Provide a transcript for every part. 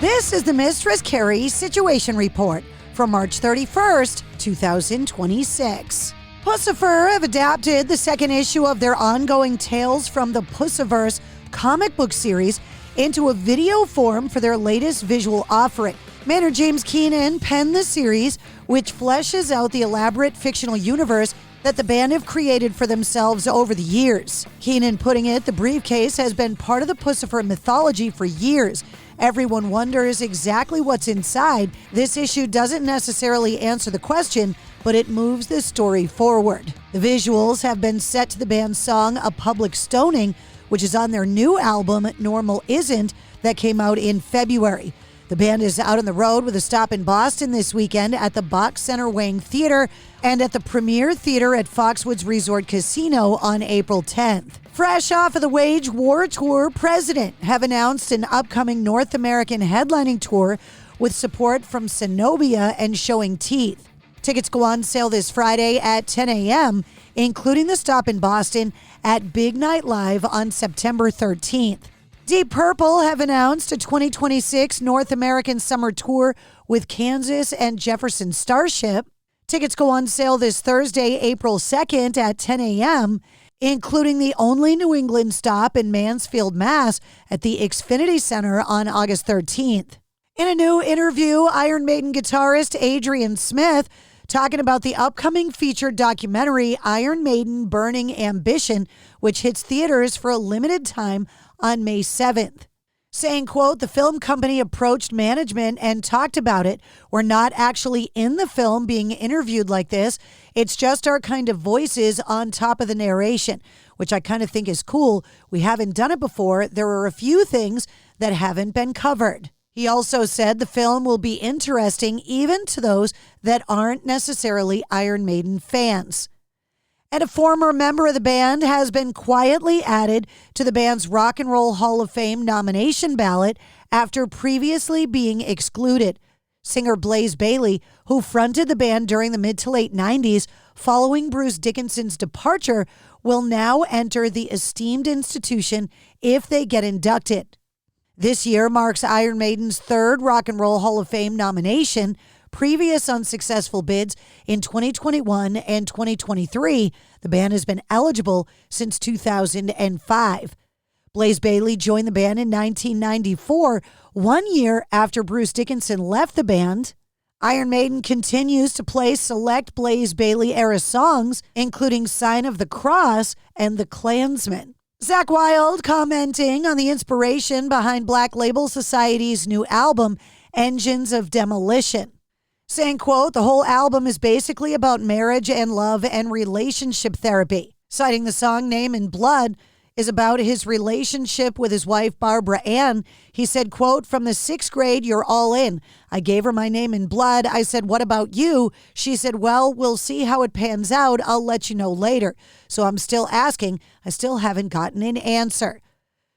This is the Mistress Carrie Situation Report for March 31st, 2026. Pussifer have adapted the second issue of their ongoing Tales from the Pussiverse comic book series into a video form for their latest visual offering. Maynard James Keenan penned the series, which fleshes out the elaborate fictional universe that the band have created for themselves over the years. Keenan putting it, the briefcase has been part of the Pussifer mythology for years. Everyone wonders exactly what's inside. This issue doesn't necessarily answer the question, but it moves the story forward. The visuals have been set to the band's song A Public Stoning, which is on their new album, Normal Isn't, that came out in February. The band is out on the road with a stop in Boston this weekend at the Bach Center Wang Theater and at the Premier Theater at Foxwoods Resort Casino on April 10th. Fresh off of the Wage War Tour, President have announced an upcoming North American headlining tour with support from Zenobia and Showing Teeth. Tickets go on sale this Friday at 10 a.m., including the stop in Boston at Big Night Live on September 13th. Deep Purple have announced a 2026 North American summer tour with Kansas and Jefferson Starship. Tickets go on sale this Thursday, April 2nd at 10 a.m., including the only New England stop in Mansfield, Mass. At the Xfinity Center on August 13th. In a new interview, Iron Maiden guitarist Adrian Smith talking about the upcoming featured documentary Iron Maiden Burning Ambition, which hits theaters for a limited time on May 7th. Saying, quote, the film company approached management and talked about it. We're not actually in the film being interviewed like this. It's just our kind of voices on top of the narration, which I kind of think is cool. We haven't done it before. There are a few things that haven't been covered. He also said the film will be interesting even to those that aren't necessarily Iron Maiden fans. And a former member of the band has been quietly added to the band's Rock and Roll Hall of Fame nomination ballot after previously being excluded. Singer Blaze Bayley, who fronted the band during the mid to late 90s following Bruce Dickinson's departure, will now enter the esteemed institution if they get inducted. This year marks Iron Maiden's third Rock and Roll Hall of Fame nomination. Previous unsuccessful bids in 2021 and 2023, the band has been eligible since 2005. Blaze Bayley joined the band in 1994, 1 year after Bruce Dickinson left the band. Iron Maiden continues to play select Blaze Bayley-era songs, including Sign of the Cross and The Klansman. Zakk Wylde commenting on the inspiration behind Black Label Society's new album, Engines of Demolition. Saying, quote, the whole album is basically about marriage and love and relationship therapy. Citing the song Name in Blood is about his relationship with his wife, Barbara Ann. He said, quote, from the 6th grade, you're all in. I gave her my name in blood. I said, what about you? She said, well, we'll see how it pans out. I'll let you know later. So I'm still asking. I still haven't gotten an answer.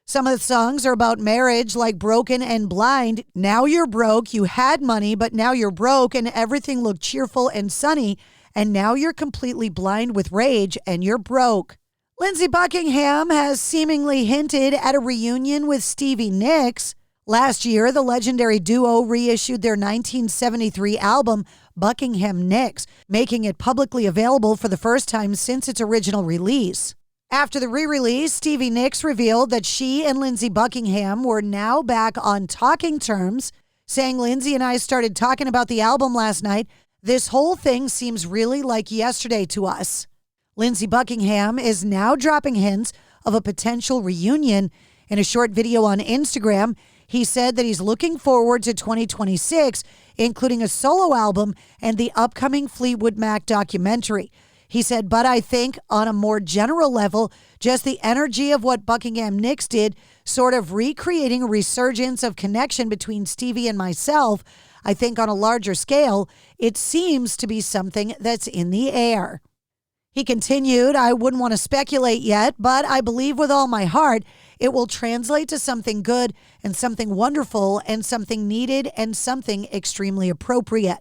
Some of the songs are about marriage, like Broken and Blind. Now you're broke. You had money, but now you're broke and everything looked cheerful and sunny. And now you're completely blind with rage and you're broke. Lindsey Buckingham has seemingly hinted at a reunion with Stevie Nicks. Last year, the legendary duo reissued their 1973 album, Buckingham Nicks, making it publicly available for the first time since its original release. After the re-release, Stevie Nicks revealed that she and Lindsey Buckingham were now back on talking terms, saying, Lindsey and I started talking about the album last night. This whole thing seems really like yesterday to us. Lindsey Buckingham is now dropping hints of a potential reunion. In a short video on Instagram, he said that he's looking forward to 2026, including a solo album and the upcoming Fleetwood Mac documentary. He said, but I think on a more general level, just the energy of what Buckingham Nicks did, sort of recreating a resurgence of connection between Stevie and myself, I think on a larger scale, it seems to be something that's in the air. He continued, I wouldn't want to speculate yet, but I believe with all my heart it will translate to something good and something wonderful and something needed and something extremely appropriate.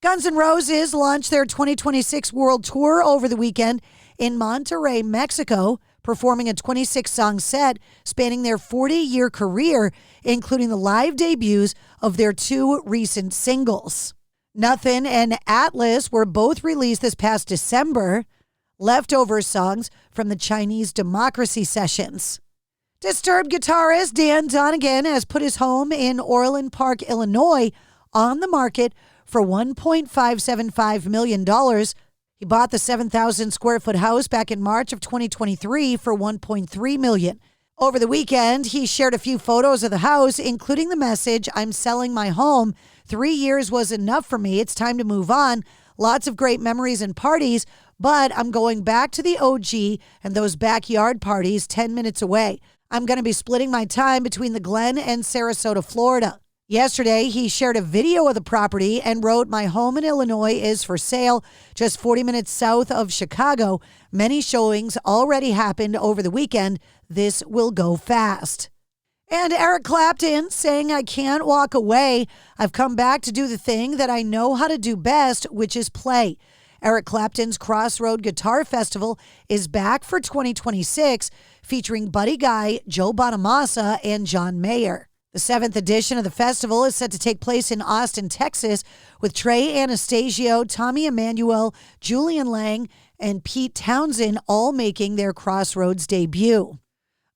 Guns N' Roses launched their 2026 World Tour over the weekend in Monterrey, Mexico. performing a 26-song set spanning their 40-year career, including the live debuts of their 2 recent singles. Nothing and Atlas were both released this past December, leftover songs from the Chinese Democracy Sessions. Disturbed guitarist Dan Donegan has put his home in Orland Park, Illinois, on the market for $1.575 million. He bought the 7,000 square foot house back in March of 2023 for $1.3 million. Over the weekend, he shared a few photos of the house, including the message, "I'm selling my home. 3 years was enough for me. It's time to move on. Lots of great memories and parties, but I'm going back to the OG and those backyard parties 10 minutes away. I'm going to be splitting my time between the Glen and Sarasota, Florida." Yesterday, he shared a video of the property and wrote, "My home in Illinois is for sale, just 40 minutes south of Chicago. Many showings already happened over the weekend. This will go fast." And Eric Clapton saying, "I can't walk away. I've come back to do the thing that I know how to do best, which is play." Eric Clapton's Crossroad Guitar Festival is back for 2026, featuring Buddy Guy, Joe Bonamassa, and John Mayer. The 7th edition of the festival is set to take place in Austin, Texas, with Trey Anastasio, Tommy Emmanuel, Julian Lang, and Pete Townsend all making their Crossroads debut.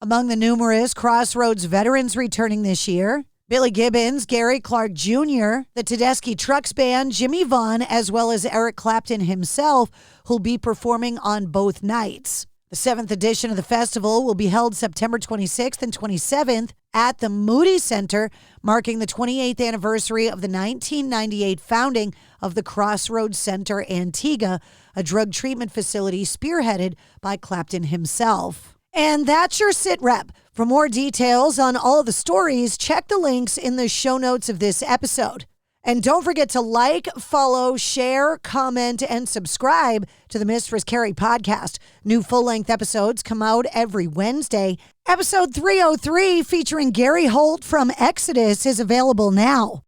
Among the numerous Crossroads veterans returning this year, Billy Gibbons, Gary Clark Jr., the Tedeschi Trucks Band, Jimmy Vaughn, as well as Eric Clapton himself, who'll be performing on both nights. The 7th edition of the festival will be held September 26th and 27th at the Moody Center, marking the 28th anniversary of the 1998 founding of the Crossroads Center Antigua, a drug treatment facility spearheaded by Clapton himself. And that's your sit rep. For more details on all of the stories, check the links in the show notes of this episode. And don't forget to like, follow, share, comment, and subscribe to the Mistress Carrie Podcast. New full-length episodes come out every Wednesday. Episode 303, featuring Gary Holt from Exodus, is available now.